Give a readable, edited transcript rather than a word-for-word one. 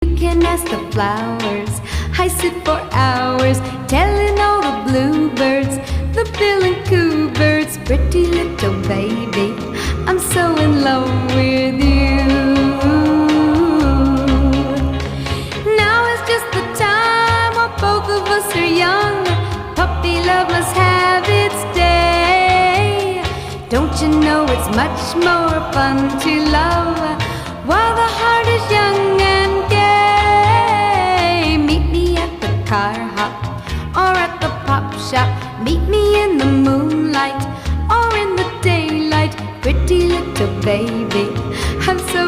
You can ask the flowers. I sit for hours telling all the bluebirds, the bill and coo birds, pretty little baby, I'm so in love with you. Now is just the time while both of us are young. Puppy love must have its day. Don't you know it's much more fun to love while the heart is young and gay? Meet me at the car hop or at the pop shop. Meet me in the moonlight or in the daylight. Pretty little baby, I'm so